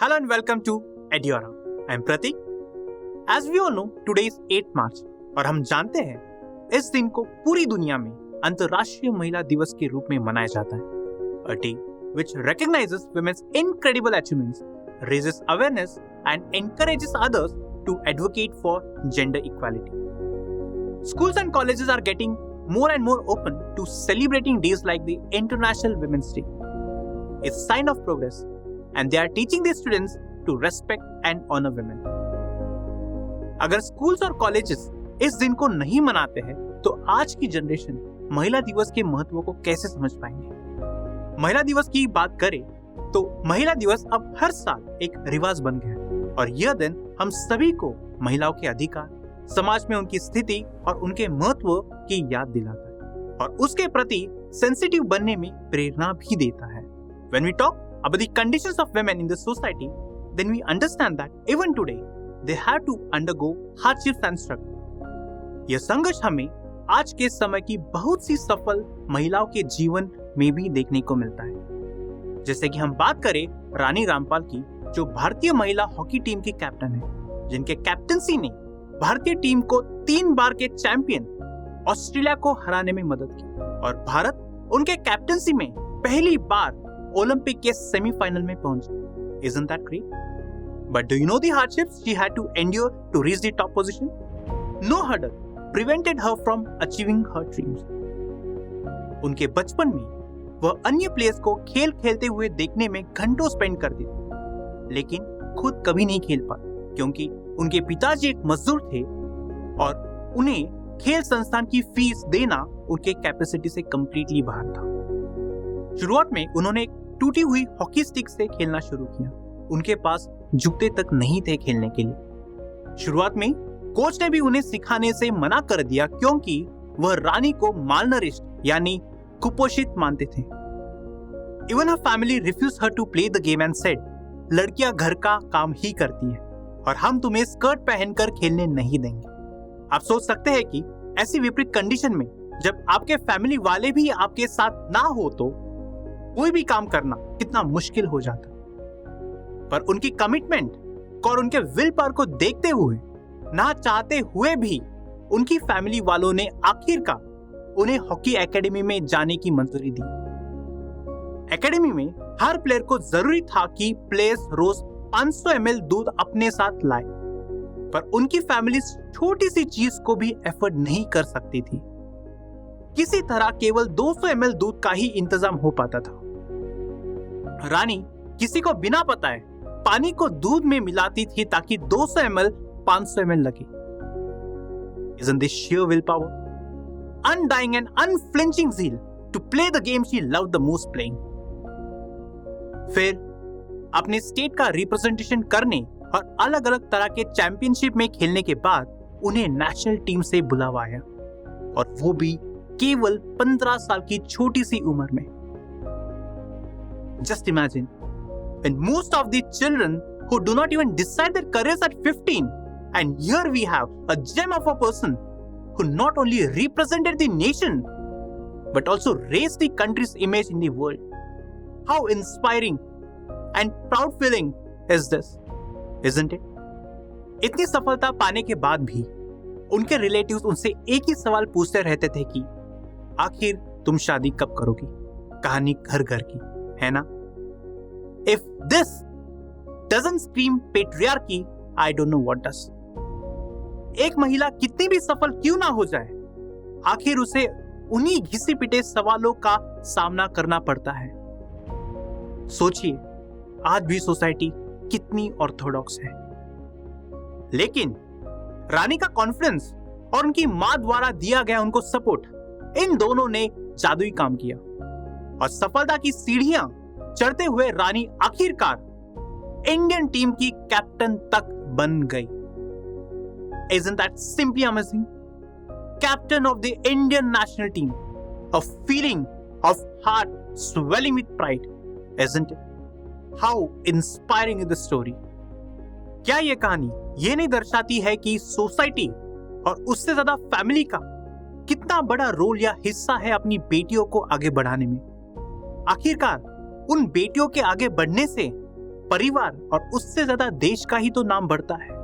Hello and welcome to Ediora. I am Pratik. As we all know, today is 8th March और हम जानते हैं इस दिन को पूरी दुनिया में अंतर्राष्ट्रीय महिला दिवस के रूप में मनाया जाता है. A day which recognizes women's incredible achievements, raises awareness and encourages others to advocate for gender equality. Schools and colleges are getting more and more open to celebrating days like the International Women's Day. It's a sign of progress and they are teaching their students to respect and honor women. अगर schools और colleges इस दिन को नहीं मनाते हैं तो आज की जनरेशन महिला दिवस के महत्व को कैसे समझ पाएंगे. महिला दिवस की बात करें तो महिला दिवस अब हर साल एक रिवाज बन गया है और यह दिन हम सभी को महिलाओं के अधिकार, समाज में उनकी स्थिति और उनके महत्व की याद दिलाता है और उसके प्रति सेंसिटिव बनने में प्रेरणा भी देता है. When we talk about the conditions of women in the society, then we understand that even today they have to undergo hardships and struggle. यह संघर्ष हमें आज के समय की बहुत सी सफल महिलाओं के जीवन में भी देखने को मिलता है. जैसे कि हम बात करें रानी रामपाल की, जो भारतीय महिला हॉकी टीम की कैप्टन है, जिनके कैप्टनसी ने भारतीय टीम को 3 बार के चैंपियन ऑस्ट्रेलिया को हराने में मदद की और भारत उनके कैप्टनसी में पहली बार ओलंपिक के सेमीफाइनल में पहुंचा. Isn't that great? But do you know the hardships she had to endure to reach the top position? No hurdle prevented her from achieving her dreams. उनके बचपन में वह अन्य प्लेयर्स को खेल खेलते हुए देखने में घंटों स्पेंड करती थी, लेकिन खुद कभी नहीं खेल पाई क्योंकि उनके पिताजी एक मजदूर थे और उन्हें खेल संस्थान की फीस देना उनके कैपेसिटी से कंप्लीटली बाहर था. शुरुआत में उन्होंने एक टूटी हुई हॉकी स्टिक से खेलना शुरू किया. उनके पास जूते तक नहीं थे खेलने के लिए. शुरुआत में कोच ने भी उन्हें सिखाने से मना कर दिया क्योंकि वह रानी को मालनरिश्ड यानी कुपोषित मानते थे. Even her family refused her to play the game and said, लड़कियां घर का काम ही करती हैं और हम तुम्हें स्कर्ट पहनकर खेलने नहीं देंगे. आप सोच सकते हैं कि ऐसी विपरीत कंडीशन में जब आपके फैमिली वाले भी आपके साथ ना हो तो कोई भी काम करना कितना मुश्किल हो जाता. पर उनकी कमिटमेंट और उनके विल पावर को देखते हुए, ना चाहते हुए भी उनकी फैमिली वालों ने आखिरकार उन्हें हॉकी एकेडमी में जाने की मंजूरी दी. एकेडमी में हर प्लेयर को जरूरी था कि प्लेयर्स रोज 500 ml दूध अपने साथ लाए, पर उनकी फैमिली छोटी सी चीज को भी एफर्ट नहीं कर सकती थी. किसी तरह केवल 200 ml दूध का ही इंतजाम हो पाता था. रानी किसी को बिना बताए पानी को दूध में मिलाती थी ताकि 200 ml 500 ml लगे. Isn't this sheer willpower? Undying and unflinching zeal to play the game she loved the most playing. फिर अपने स्टेट का रिप्रेजेंटेशन करने और अलग अलग तरह के चैंपियनशिप में खेलने के बाद उन्हें नेशनल टीम से बुलावा आया और वो भी केवल 15 साल की छोटी सी उम्र में. Just imagine when most of the children who do not even decide their careers at 15, and here we have a gem of a person who not only represented the nation but also raised the country's image in the world. How inspiring and proud feeling is this, isn't it? इतनी सफलता पाने के बाद भी उनके relatives उनसे एक ही सवाल पूछते रहते थे कि आखिर तुम शादी कब करोगी. कहानी घर घर की है ना. If this doesn't scream patriarchy, I don't know what does. एक महिला कितनी भी सफल क्यों ना हो जाए, आखिर उसे उन्हीं घिसे पिटे सवालों का सामना करना पड़ता है. सोचिए आज भी सोसाइटी कितनी ऑर्थोडॉक्स है. लेकिन रानी का कॉन्फिडेंस और उनकी मां द्वारा दिया गया उनको सपोर्ट, इन दोनों ने जादुई काम किया और सफलता की सीढ़ियां चढ़ते हुए रानी आखिरकार इंडियन टीम की कैप्टन तक बन गई. Isn't that simply amazing? Captain of the Indian national team, a feeling of heart swelling with pride, isn't it? How inspiring is the story. क्या ये कहानी ये नहीं दर्शाती है कि सोसाइटी और उससे ज्यादा फैमिली का कितना बड़ा रोल या हिस्सा है अपनी बेटियों को आगे बढ़ाने में. आखिरकार उन बेटियों के आगे बढ़ने से परिवार और उससे ज्यादा देश का ही तो नाम बढ़ता है।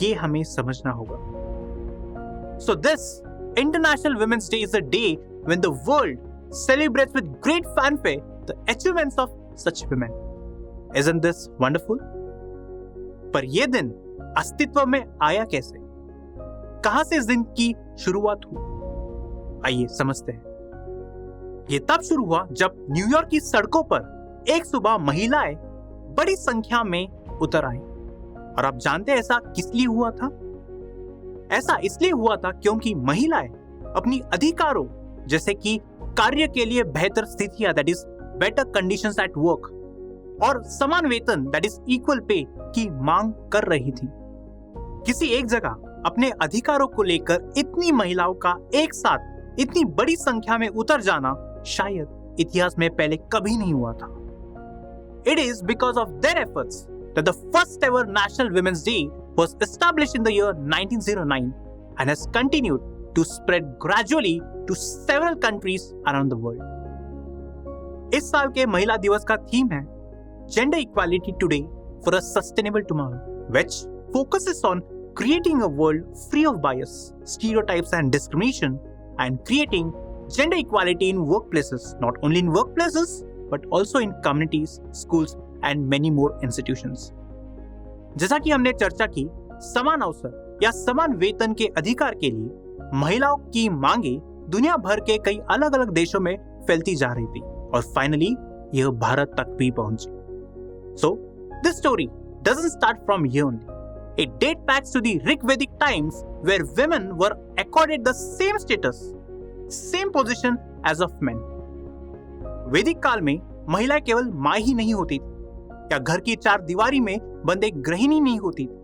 ये हमें समझना होगा। So this International Women's Day is a day when the world celebrates with great fanfare the achievements of such women. Isn't this wonderful? पर यह दिन अस्तित्व में आया कैसे? कहां से इस दिन की शुरुआत हुई? आइए समझते हैं। ये तब शुरू हुआ जब न्यूयॉर्क की सड़कों पर एक सुबह महिलाएं बड़ी संख्या में उतर आई। और आप जानते हैं ऐसा किस लिए हुआ था? ऐसा इसलिए हुआ था क्योंकि महिलाएं अपनी अधिकारों जैसे कि कार्य के लिए बेहतर स्थितियां, that is better conditions at work, और समान वेतन, दैट इज इक्वल पे की मांग कर रही थी। किसी एक जगह अपने अधिकारों को लेकर इतनी महिलाओं का एक साथ इतनी बड़ी संख्या में उतर जाना शायद इतिहास में पहले कभी नहीं हुआ था। It is because of their efforts that the first ever National Women's Day was established in the year 1909 and has continued to spread gradually to several countries around the world. इस साल के महिला दिवस का थीम है Gender Equality Today for a Sustainable Tomorrow, which focuses on creating a world free of bias, stereotypes and discrimination, and creating gender equality in workplaces, not only in workplaces but also in communities, schools and many more institutions. जैसा कि हमने चर्चा की, समान अवसर या समान वेतन के अधिकार के लिए महिलाओं की मांगे दुनिया भर के कई अलग अलग देशों में फैलती जा रही थी और फाइनली यह भारत तक भी पहुंची। So this story doesn't start from here only. It dates back to the Rig Vedic times where women were accorded the same status, same position as of men. वैदिक काल में महिलाएं केवल मां ही नहीं होती थी या घर की चार दीवारी में बंद एक गृहिणी नहीं होती थी,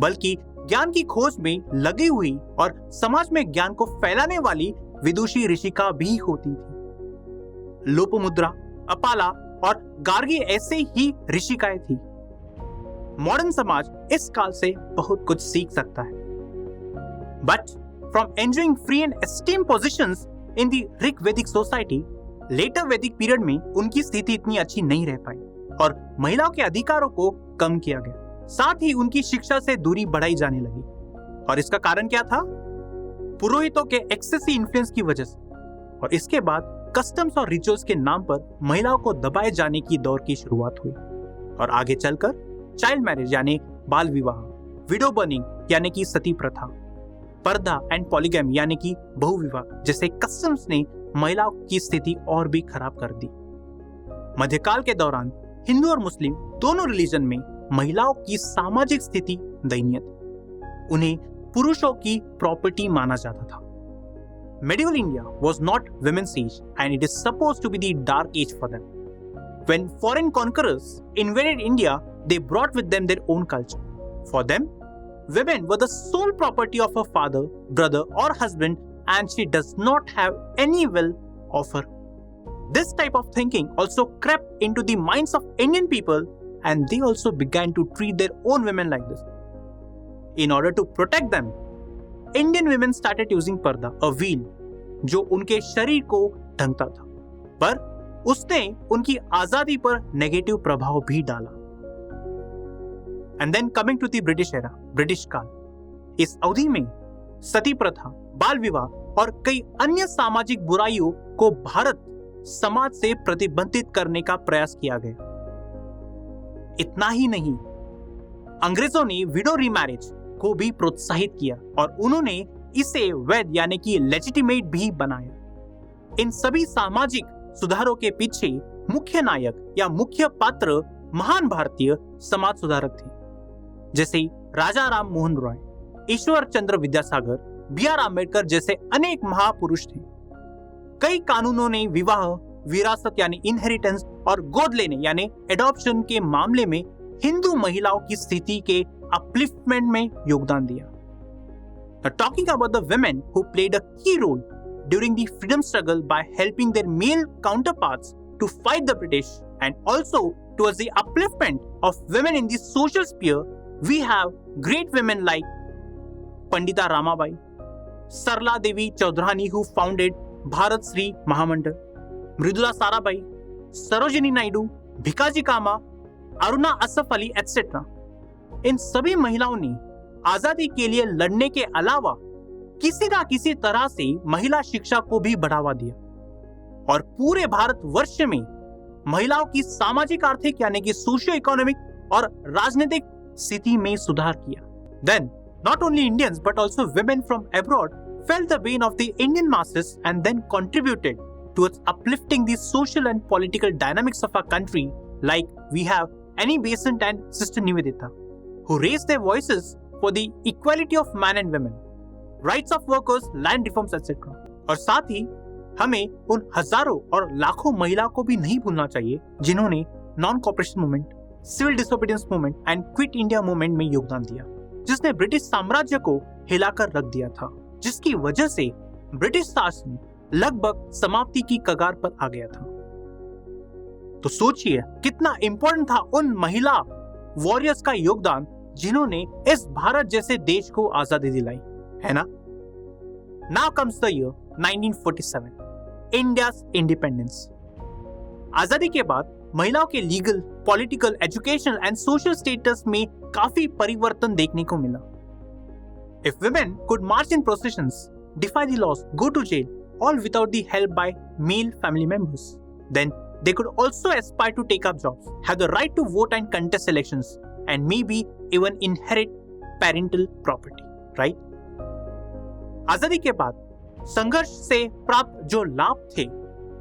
बल्कि ज्ञान की खोज में लगी हुई और समाज में ज्ञान को फैलाने वाली विदुषी ऋषिका भी होती थी। लोपामुद्रा, अपाला और गार्गी ऐसे ही ऋषिकाएं थी। मॉडर्न समाज इस काल से बहुत कुछ सीख सकता है। But from enjoying free and esteem positions in the Rig वैदिक सोसाइटी, लेटर वैदिक पीरियड में उनकी स्थिति इतनी अच्छी नहीं रह पाई और महिलाओं के अधिकारों को कम किया गया। साथ ही उनकी शिक्षा से दूरी बढ़ाई जाने लगी। और इसका कारण क्या था? पुरोहितों के एक्सेसिव इन्फ्लुएंस की वजह से। और इसके बाद कस्टम्स और रिचुअल्स के नाम पर महिलाओं को दबाए जाने की दौर की शुरुआत हुई और आगे चलकर चाइल्ड मैरिज यानी बाल विवाह, विडो बर्निंग यानी कि सती प्रथा, पर्दा एंड पॉलीगैमी यानी कि बहुविवाह जैसे कस्टम्स ने महिलाओं की स्थिति और भी खराब कर दी। मध्यकाल के दौरान हिंदू और मुस्लिम दोनों रिलीजन में महिलाओं की सामाजिक स्थिति दयनीय थी। उन्हें पुरुषों की प्रॉपर्टी माना जाता था। Medieval India was not women's age and it is supposed to be the dark age for them. When foreign conquerors invaded India, they brought with them their own culture. For them, women were the sole property of her father, brother or husband and she does not have any will of her. This type of thinking also crept into the minds of Indian people and they also began to treat their own women like this. In order to protect them, Indian women started using पर्दा, a veil, जो उनके शरीर को ढकता था, पर उसने उनकी आजादी पर नेगेटिव प्रभाव भी डाला। And then coming to the British era, British काल, इस अवधि में सती प्रथा, बाल विवाह और कई अन्य सामाजिक बुराइयों को भारत समाज से प्रतिबंधित करने का प्रयास किया गया। इतना ही नहीं, अंग्रेजों ने विडो रीमैरिज को भी प्रोत्साहित किया और उन्होंने इसे वैध यानी कि लेजिटिमेट भी बनाया। इन सभी सामाजिक सुधारों के पीछे मुख्य नायक या मुख्य पात्र महान भारतीय समाज सुधारक थे, जैसे राजा राम मोहन रॉय, ईश्वर चंद्र विद्यासागर, B.R. आम्बेडकर जैसे अनेक महापुरुष थे। कई कानूनों ने विवाह, विरासत यानी इनहेरिटेंस और गोद लेने यानी एडॉप्शन के मामले में हिंदू महिलाओं की स्थिति के अपलिफ्टमेंट में योगदान दिया। Now, talking about the women who played a key role during the freedom struggle by helping their male counterparts to fight the British and also towards the upliftment of women in the social sphere, we have great women like Pandita Ramabai, Sarla Devi Chaudhary who founded Bharat Shri Mahamandal, Mridula Sarabhai, Sarojini Naidu, Bhikaji Kama, Aruna Asaf Ali etcetera, इन सभी महिलाओं ने आजादी के लिए लड़ने के अलावा किसी ना किसी तरह से महिला शिक्षा को भी बढ़ावा दिया और पूरे भारत वर्ष में महिलाओं की सामाजिक आर्थिक यानी कि सोशियो इकोनॉमिक और राजनीतिक स्थिति में सुधार किया। Then not only Indians but also women from abroad felt the pain of the Indian masses and then contributed towards uplifting the social and political dynamics of our country, like we have Annie Besant and Sister Nivedita, who raised their voices for the equality of man and women, rights of workers, land reforms, etc. और साथ ही हमें उन हजारों और लाखों महिलाओं को भी नहीं भूलना चाहिए जिन्होंने non cooperation movement, civil disobedience movement and quit India movement में योगदान दिया, जिसने ब्रिटिश साम्राज्य को हिलाकर रख दिया था, जिसकी वजह से ब्रिटिश शासन लगभग समाप्ति की कगार पर आ गया था। तो सोचिए कितना इंपॉर्टेंट था उन महिला वॉरियर्स का योगदान जिन्होंने इस भारत जैसे देश को आजादी दिलाई, है ना? Now comes the year 1947, India's independence. आजादी के बाद महिलाओं के legal, political, educational and social status में काफी परिवर्तन देखने को मिला। If women could march in processions, defy the laws, go to jail, all without the help by male family members, then they could also aspire to take up jobs, have the right to vote and contest elections, and maybe even inherit parental property, right? आजादी के बाद संघर्ष से प्राप्त जो लाभ थे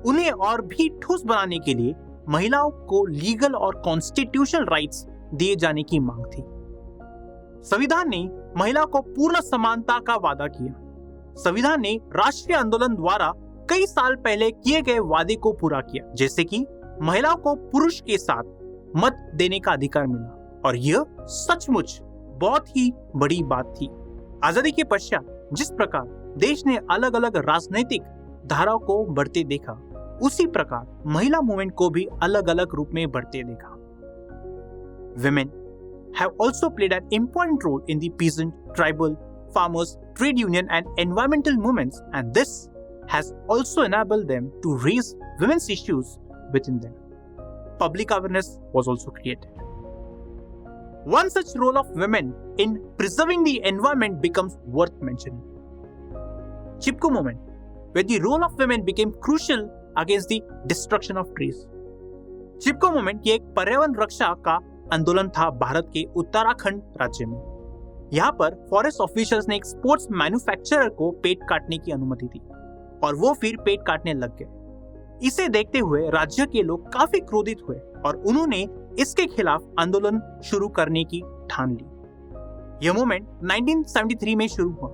उन्हें और भी ठोस बनाने के लिए महिलाओं को लीगल और कॉन्स्टिट्यूशनल राइट्स दिए जाने की मांग थी। संविधान ने महिला को पूर्ण समानता का वादा किया। संविधान ने राष्ट्रीय आंदोलन द्वारा कई साल पहले किए गए वादे को पूरा किया, जैसे कि महिलाओं को पुरुष के साथ मत देने का अधिकार मिला, और यह सचमुच बहुत ही बड़ी बात थी। आजादी के पश्चात जिस प्रकार देश ने अलग अलग राजनीतिक धाराओं को बढ़ते देखा, उसी प्रकार महिला मूवमेंट को भी अलग अलग रूप में बढ़ते देखा। Women have also played an important role in the peasant, tribal, farmers, trade union and environmental movements, and this has also enabled them to raise women's issues within them. Public awareness was also created. One such role of women in preserving the environment becomes worth mentioning. Chipko movement, where the role of women became crucial against the destruction of trees. Chipko movement ये एक पर्यावरण रक्षा का आंदोलन था भारत के उत्तराखंड राज्य में। यहाँ पर फॉरेस्ट ऑफिशियल्स ने एक स्पोर्ट्स मैन्युफैक्चरर को पेड़ काटने की अनुमति दी और वो फिर पेड़ काटने लग गए। इसे देखते हुए राज्य के लोग काफी क्रोधित हुए और उन्होंने इसके खिलाफ आंदोलन शुरू करने की ठान ली। यह मूवमेंट 1973 में शुरू हुआ।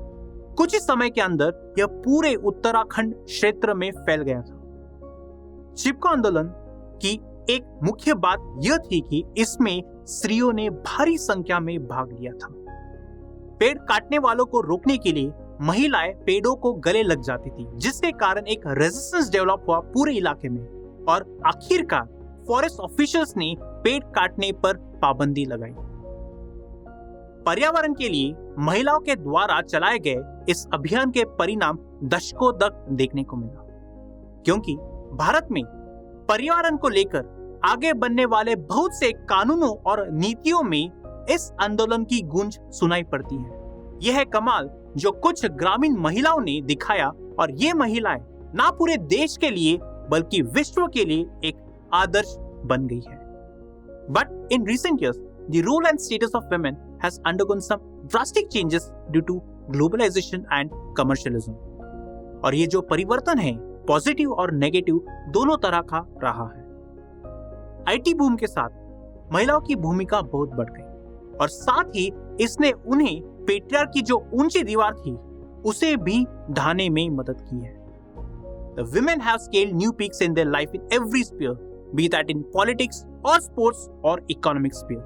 कुछ ही समय के अंदर यह पूरे उत्तराखंड क्षेत्र में फैल गया था। चिपको आंदोलन की एक मुख्य बात यह थी कि इसमें स्त्रियों ने भारी संख्या में भाग लिया था। पेड़ काटने वालों को रोकने के लिए महिलाएं पेड़ों को गले लग जाती थी, जिसके कारण एक रेजिस्टेंस डेवलप हुआ पूरे इलाके में और आखिरकार फॉरेस्ट ऑफिशियल्स ने पेड़ काटने पर पाबंदी लगाई। पर्यावरण के लिए महिलाओं के द्वारा चलाए गए इस अभियान के परिणाम दशकों तक देखने को मिला, क्योंकि भारत में पर्यावरण को लेकर आगे बढ़ने वाले बहुत से कानूनों और नीतियों में इस आंदोलन की गूंज सुनाई पड़ती है। यह है कमाल जो कुछ ग्रामीण महिलाओं ने दिखाया और ये महिलाएं ना पूरे देश के लिए बल्कि विश्व के लिए एक आदर्श बन गई है। But in recent years, the role and status of women has undergone some drastic changes due to globalization and commercialism. और ये जो परिवर्तन है पॉजिटिव और नेगेटिव दोनों तरह का रहा है। आईटी बूम के साथ महिलाओं की भूमिका बहुत बढ़ गई और साथ ही इसने उन्हें पेट्रियार्की की जो ऊंची दीवार थी उसे भी ढाने में मदद की है। The women have scaled new peaks in their life in every sphere, be that in politics or sports or economic sphere.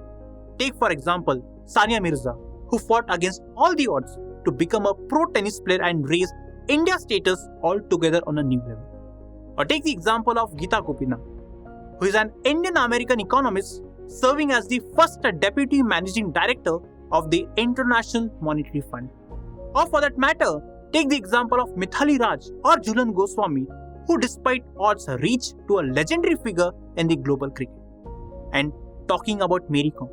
Take for example Sania Mirza, who fought against all the odds to become a pro tennis player and raise India's status altogether on a new level. Or take the example of Geeta Gopinath, who is an Indian American economist serving as the first deputy managing director of the International Monetary Fund. Or for that matter, take the example of Mithali Raj or Jhulan Goswami, who despite odds reached to a legendary figure in the global cricket. And talking about Mary Kom,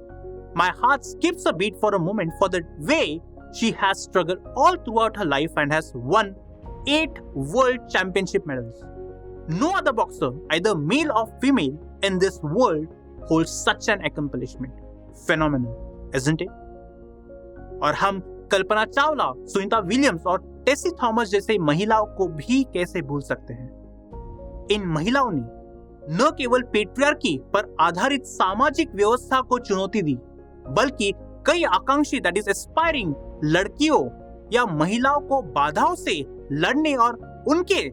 my heart skips a beat for a moment for the way she has struggled all throughout her life and has won 8 world championship medals. No other boxer, either male or female, in this world holds such an accomplishment. Phenomenal, isn't it? और हम Kalpana Chawla, Sunita Williams और टेसी थॉमस जैसे महिलाओं को भी कैसे भूल सकते हैं? इन महिलाओं ने न केवल पेट्रियार्की पर आधारित सामाजिक व्यवस्था को चुनौती दी, बल्कि कई आकांक्षी दैट इज एस्पायरिंग लड़कियों या महिलाओं को बाधाओं से लड़ने और उनके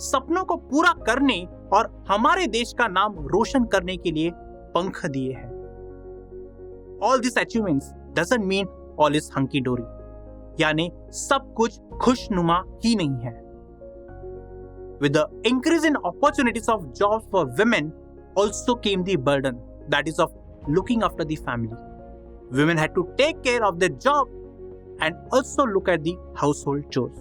सपनों को पूरा करने और हमारे देश का नाम रोशन करने के लिए पंख दिए हैं। All these achievements doesn't mean all is hunky dory, यानी सब कुछ खुशनुमा ही नहीं है। With the increase in opportunities of jobs for women also came the burden that is of looking after the family. Women had to take care of their job and also look at the household chores.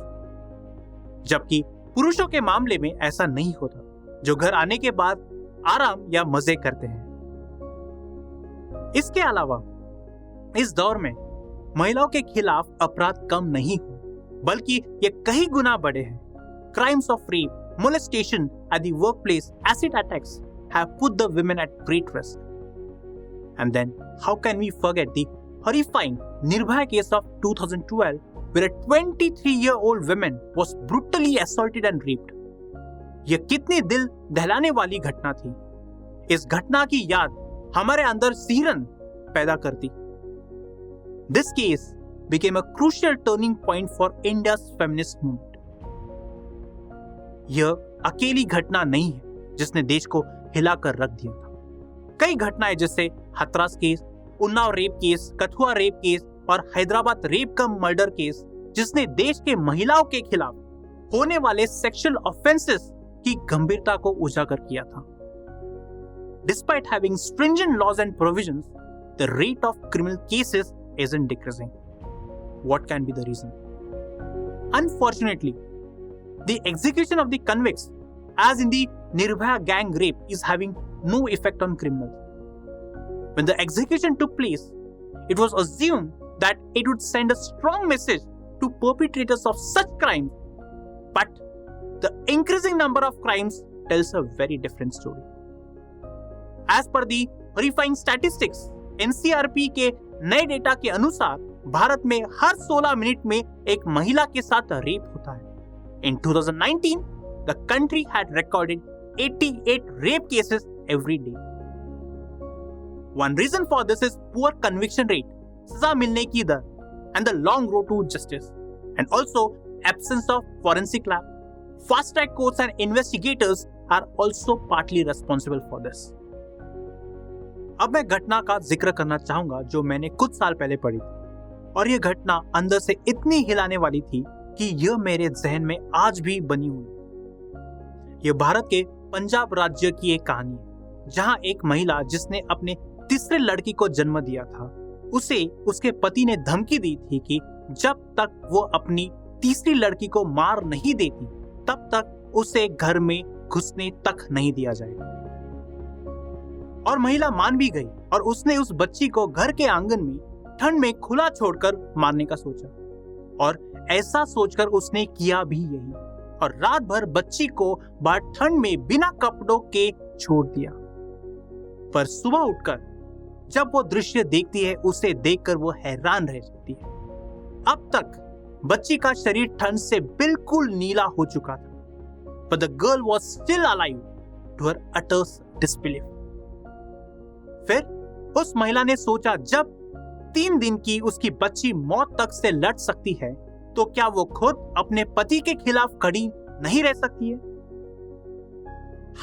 जबकि पुरुषों के मामले में ऐसा नहीं होता, जो घर आने के बाद आराम या मजे करते हैं। इसके अलावा इस दौर में महिलाओं के खिलाफ अपराध कम नहीं हुए, बल्कि ये कई गुना बढ़े हैं। Crimes of rape, molestation at the workplace, acid attacks have put the women at great risk. And then, how can we forget the horrifying Nirbhaya case of 2012, where a 23-year-old woman was brutally assaulted and raped? यह कितनी दिल दहलाने वाली घटना थी। इस घटना की याद हमारे अंदर सिहरन पैदा करती। This case became a crucial turning point for India's feminist movement. यह अकेली घटना नहीं है जिसने देश को हिलाकर रख दिया था। कई घटनाएं जैसे Hathras case, Unnao rape case, Kathua rape case और Hyderabad rape cum murder case, जिसने देश के महिलाओं के खिलाफ होने वाले सेक्सुअल ऑफेंसेस की गंभीरता को उजागर किया था। Despite having stringent laws and provisions, the rate of criminal cases isn't decreasing. What can be the reason? Unfortunately, the execution of the convicts, as in the Nirbhaya gang rape, is having no effect on criminals. When the execution took place, it was assumed that it would send a strong message to perpetrators of such crimes, but the increasing number of crimes tells a very different story. As per the horrifying statistics, NCRP के नए data के अनुसार भारत में हर 16 minute में एक महिला के साथ रेप होता है। In 2019, the country had recorded 88 rape cases every day. One reason for this is poor conviction rate, सजा मिलने की दर, and the long road to justice, and also absence of forensic lab. Fast-track courts and investigators are also partly responsible for this. अब मैं घटना का जिक्र करना चाहूंगा जो मैंने कुछ साल पहले पढ़ी थी, और यह घटना अंदर से इतनी हिलाने वाली थी कि यह मेरे जहन में आज भी बनी हुई है। यह भारत के पंजाब राज्य की एक कहानी है, जहां एक महिला जिसने अपने तीसरे लड़की को जन्म दिया था, उसे उसके पति ने धमकी दी थी कि जब तक वो अपनी तीसरी लड़की को मार नहीं देती, तब तक उसे घर में घुसने तक नहीं दिया जाएगा। और महिला मान भी गई और उसने उस बच्ची को घर के आंगन में ठंड में खुला छोड़कर मारने का सोचा, और ऐसा सोचकर उसने किया भी यही, और रात भर बच्ची को बाहर ठंड में बिना कपड़ों के छोड़ दिया। पर सुबह उठकर जब वो दृश्य देखती है, उसे देखकर वो हैरान रह जाती है। अब तक बच्ची का शरीर ठंड से बिल्कुल नीला हो चुका था, but the girl was still alive to her utter disbelief. फिर उस महिला ने सोचा, जब 3 दिन की उसकी बच्ची मौत तक से लड़ सकती है, तो क्या वो खुद अपने पति के खिलाफ खड़ी नहीं रह सकती है?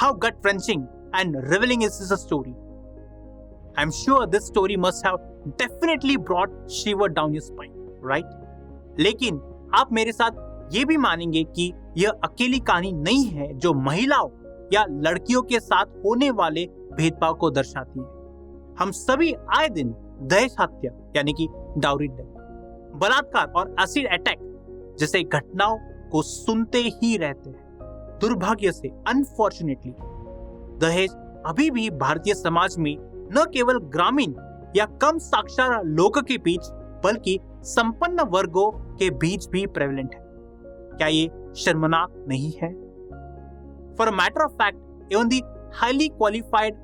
How gut-wrenching and revealing is this story. I'm sure this story must have definitely brought shiver down your spine, right? लेकिन आप मेरे साथ ये भी मानेंगे कि यह अकेली कहानी नहीं है जो महिलाओं या लड़कियों के साथ होने वाले भेदभाव को दर्शाती है। हम सभी आए दिन दहेज हत्या यानी कि डाउरी डेथ, बलात्कार और एसिड अटैक जैसे घटनाओं को सुनते ही रहते हैं। दुर्भाग्य से अनफॉर्चुनेटली दहेज अभी भी भारतीय समाज में न केवल ग्रामीण या कम साक्षर लोगों के बीच बल्कि संपन्न वर्गों के बीच भी प्रेवलेंट है। क्या ये शर्मनाक नहीं है? For a matter of fact, even the highly qualified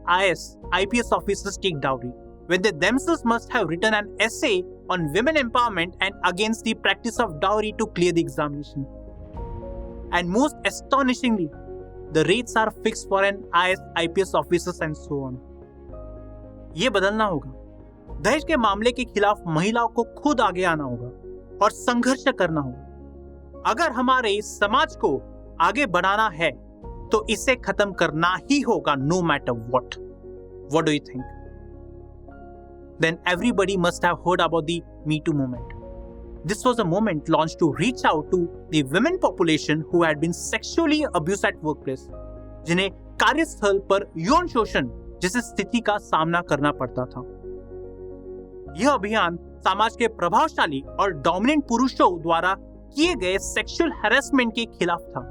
IPS officers take dowry when they themselves must have written an essay on women empowerment and against the practice of dowry to clear the examination. And most astonishingly, the rates are fixed for an IPS officers and so on. ये बदलना होगा। दहेज के मामले के खिलाफ महिलाओं को खुद आगे आना होगा और संघर्ष करना होगा। अगर हमारे समाज को आगे बढ़ाना है तो इसे खत्म करना ही होगा, no matter what. What do you think? Then everybody must have heard about the Me Too movement. This was a movement launched to reach out to the women population who had been sexually abused at workplace, जिन्हें कार्यस्थल पर यौन शोषण जैसी स्थिति का सामना करना पड़ता था। यह अभियान समाज के प्रभावशाली और डोमिनेंट पुरुषों द्वारा किए गए सेक्सुअल हैरेसमेंट के खिलाफ था।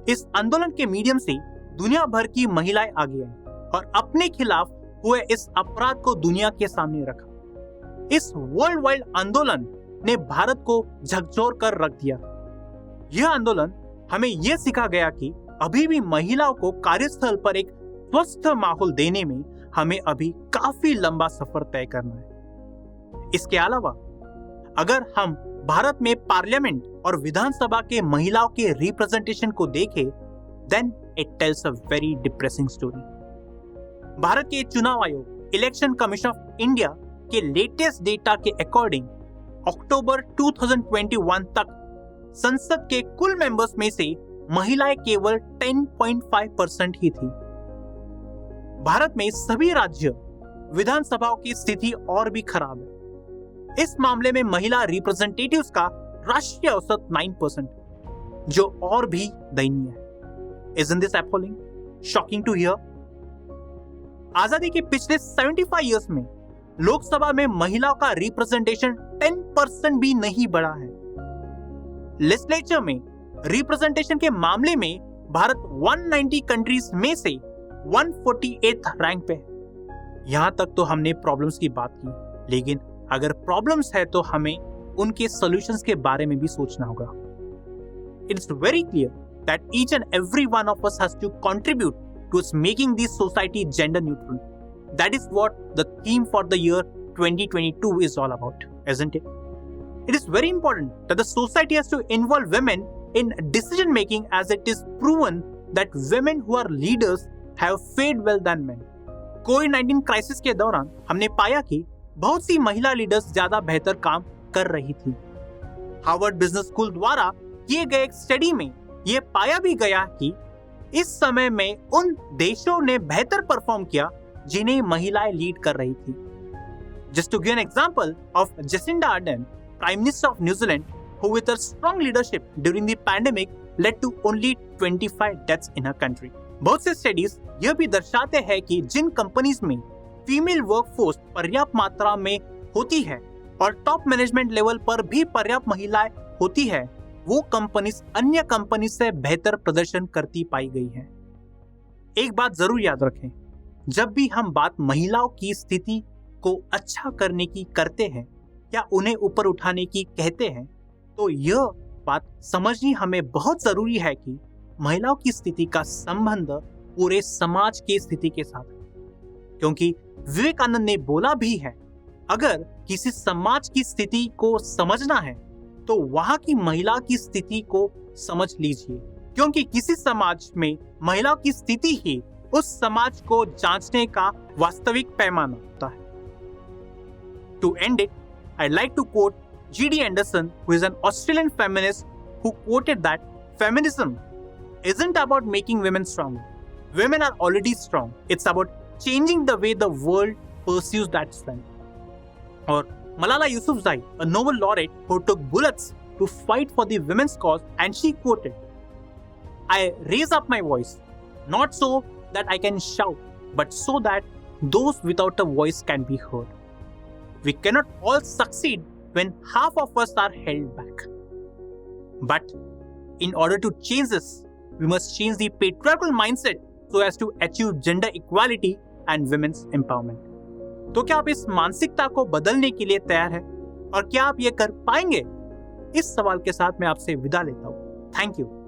इस आंदोलन के मीडियम से दुनिया भर की महिलाएं आगे आई और अपने खिलाफ हुए इस अपराध को दुनिया के सामने रखा। इस वर्ल्ड वाइड आंदोलन ने भारत को झकझोर कर रख दिया। यह आंदोलन हमें यह सिखा गया कि अभी भी महिलाओं को कार्यस्थल पर एक स्वस्थ माहौल देने में हमें अभी काफी लंबा सफर तय करना है। इसके अलावा अगर हम भारत में पार्लियामेंट और विधानसभा के महिलाओं के रिप्रेजेंटेशन को देखें, then it tells a very depressing story. Bharat के चुनाव आयोग इलेक्शन कमीशन ऑफ इंडिया के लेटेस्ट डेटा के अकॉर्डिंग अक्टूबर 2021 तक संसद के कुल मेंबर्स में से महिलाएं केवल 10.5% ही थी। भारत में सभी राज्य विधानसभाओं की स्थिति और भी खराब है। इस मामले में महिला रिप्रेजेंटेटिव्स का राष्ट्रीय औसत 9%, जो और भी दयनीय है। Isn't this appalling? Shocking to hear? आजादी के पिछले 75 इयर्स में लोकसभा में महिलाओं का रिप्रेजेंटेशन 10% भी नहीं बढ़ा है। लेजिस्लेचर में रिप्रेजेंटेशन के मामले में भारत 190 कंट्रीज में से 148th रैंक पे है। यहां तक तो हमने प्रॉब्लम्स की बात की, लेकिन अगर प्रॉब्लम्स है तो हमें उनके सॉल्यूशंस के बारे में भी सोचना होगा। It is very clear that each and every one of us has to contribute towards making this society gender neutral. That is what the theme for the year 2022 is all about, isn't it? It is very important that the society has to involve women in decision making, as it is proven that women who are leaders have fared well than men. Covid crisis के दौरान हमने पाया कि बहुत सी महिला leaders ज्यादा बेहतर काम कर रही थी। हार्वर्ड बिजनेस स्कूल द्वारा किए गए एक स्टडी में यह पाया भी गया कि इस समय में उन देशों ने बेहतर परफॉर्म किया जिन्हें महिलाएं लीड कर रही थी। Just to give an example of Jacinda Ardern, Prime Minister of New Zealand, who with her strong leadership during the pandemic led to only 25 deaths in her country. बहुत से स्टडीज यह भी दर्शाते हैं कि जिन कंपनीज में फीमेल वर्कफोर्स पर्याप्त मात्रा में होती है और टॉप मैनेजमेंट लेवल पर भी पर्याप्त महिलाएं होती है, वो कंपनीज अन्य कंपनी से बेहतर प्रदर्शन करती पाई गई है। एक बात जरूर याद रखें, जब भी हम बात महिलाओं की स्थिति को अच्छा करने की करते हैं या उन्हें ऊपर उठाने की कहते हैं, तो यह बात समझनी हमें बहुत जरूरी है कि महिलाओं की स्थिति का संबंध पूरे समाज की स्थिति के साथ है। क्योंकि विवेकानंद ने बोला भी है, अगर किसी समाज की स्थिति को समझना है तो वहां की महिला की स्थिति को समझ लीजिए, क्योंकि किसी समाज में महिलाओं की स्थिति ही उस समाज को जांचने का वास्तविक पैमाना होता है। To end it, I'd like to quote G.D. Anderson, who is an Australian feminist, who quoted that feminism isn't about making women stronger. Women are already strong. It's about changing the way the world pursues that strength. Or Malala Yousafzai, a Nobel laureate who took bullets to fight for the women's cause, and she quoted, "I raise up my voice, not so that I can shout, but so that those without a voice can be heard." We cannot all succeed when half of us are held back. But in order to change this, we must change the patriarchal mindset so as to achieve gender equality and women's empowerment. तो क्या आप इस मानसिकता को बदलने के लिए तैयार हैं? और क्या आप ये कर पाएंगे? इस सवाल के साथ मैं आपसे विदा लेता हूँ। Thank you.